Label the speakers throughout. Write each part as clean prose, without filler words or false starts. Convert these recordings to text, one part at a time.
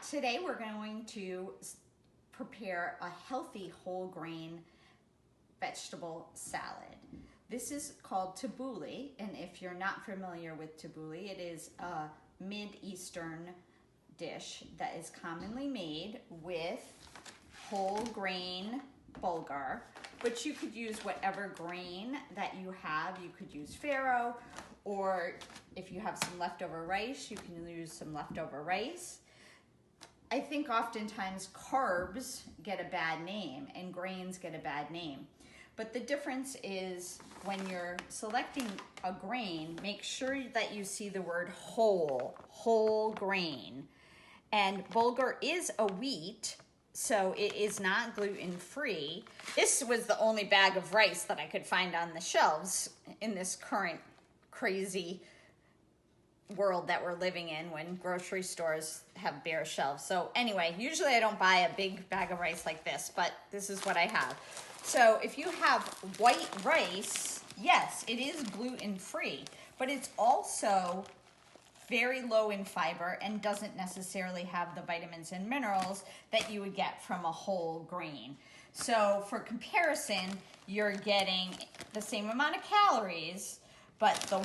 Speaker 1: Today we're going to prepare a healthy whole grain vegetable salad. This is called tabbouleh, and if you're not familiar with tabbouleh, it is a Mid-Eastern dish that is commonly made with whole grain bulgur, but you could use whatever grain that you have. You could use farro, or if you have some leftover rice, you can use some leftover rice. I think oftentimes carbs get a bad name and grains get a bad name. But the difference is when you're selecting a grain, make sure that you see the word whole grain. And bulgur is a wheat, so it is not gluten-free. This was the only bag of rice that I could find on the shelves in this current crazy world that we're living in when grocery stores have bare shelves. So anyway, usually I don't buy a big bag of rice like this, but this is what I have. So if you have white rice, yes, it is gluten-free, but it's also very low in fiber and doesn't necessarily have the vitamins and minerals that you would get from a whole grain. So for comparison, you're getting the same amount of calories, but the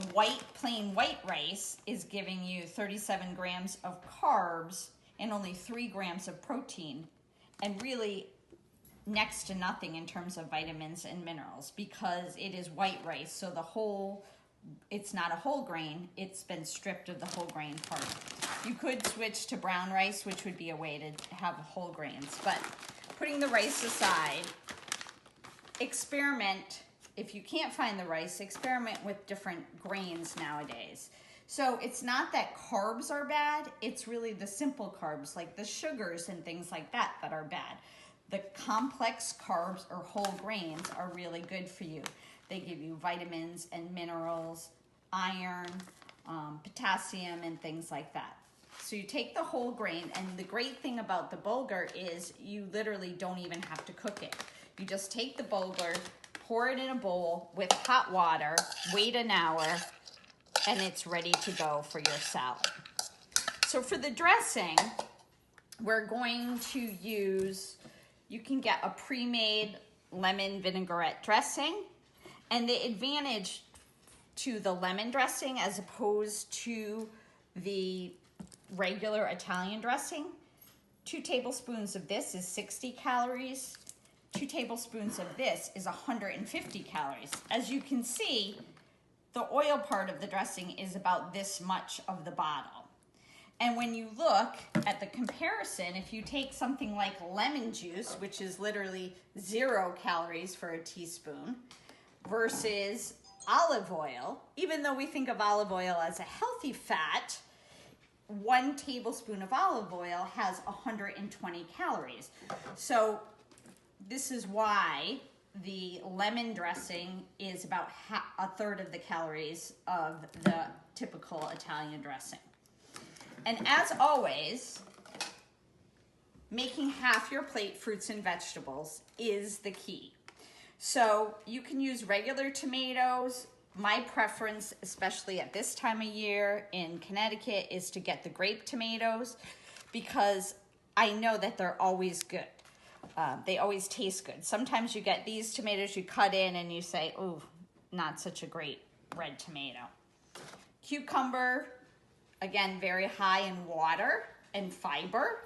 Speaker 1: plain white rice is giving you 37 grams of carbs and only 3 grams of protein, and really next to nothing in terms of vitamins and minerals because it is white rice. So it's not a whole grain, it's been stripped of the whole grain part. You could switch to brown rice, which would be a way to have whole grains, but putting the rice aside, experiment. If you can't find the rice, experiment with different grains nowadays. So it's not that carbs are bad, it's really the simple carbs like the sugars and things like that that are bad. The complex carbs or whole grains are really good for you. They give you vitamins and minerals, iron, potassium, and things like that. So you take the whole grain, and the great thing about the bulgur is you literally don't even have to cook it. You just take the bulgur, pour it in a bowl with hot water, wait an hour, and it's ready to go for your salad. So for the dressing, we're going to use, you can get a pre-made lemon vinaigrette dressing, and the advantage to the lemon dressing as opposed to the regular Italian dressing, 2 tablespoons of this is 60 calories. 2 tablespoons of this is 150 calories. As you can see, the oil part of the dressing is about this much of the bottle. And when you look at the comparison, if you take something like lemon juice, which is literally 0 calories for a teaspoon, versus olive oil, even though we think of olive oil as a healthy fat, 1 tablespoon of olive oil has 120 calories. So this is why the lemon dressing is about a third of the calories of the typical Italian dressing. And as always, making half your plate fruits and vegetables is the key. So you can use regular tomatoes. My preference, especially at this time of year in Connecticut, is to get the grape tomatoes because I know that they're always good. They always taste good. Sometimes you get these tomatoes you cut in and you say, ooh, not such a great red tomato. Cucumber, again, very high in water and fiber.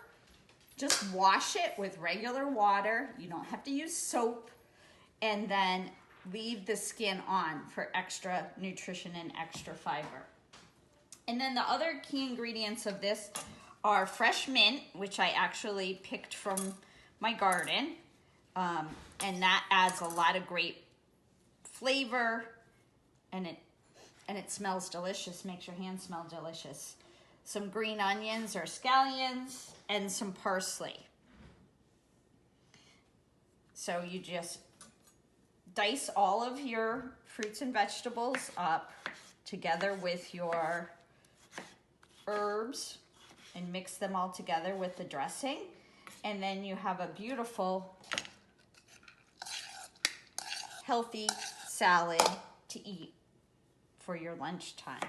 Speaker 1: Just wash it with regular water. You don't have to use soap. And then leave the skin on for extra nutrition and extra fiber. And then the other key ingredients of this are fresh mint, which I actually picked from my garden, and that adds a lot of great flavor, and it smells delicious, makes your hands smell delicious. Some green onions or scallions, and some parsley. So you just dice all of your fruits and vegetables up together with your herbs and mix them all together with the dressing. And then you have a beautiful, healthy salad to eat for your lunchtime.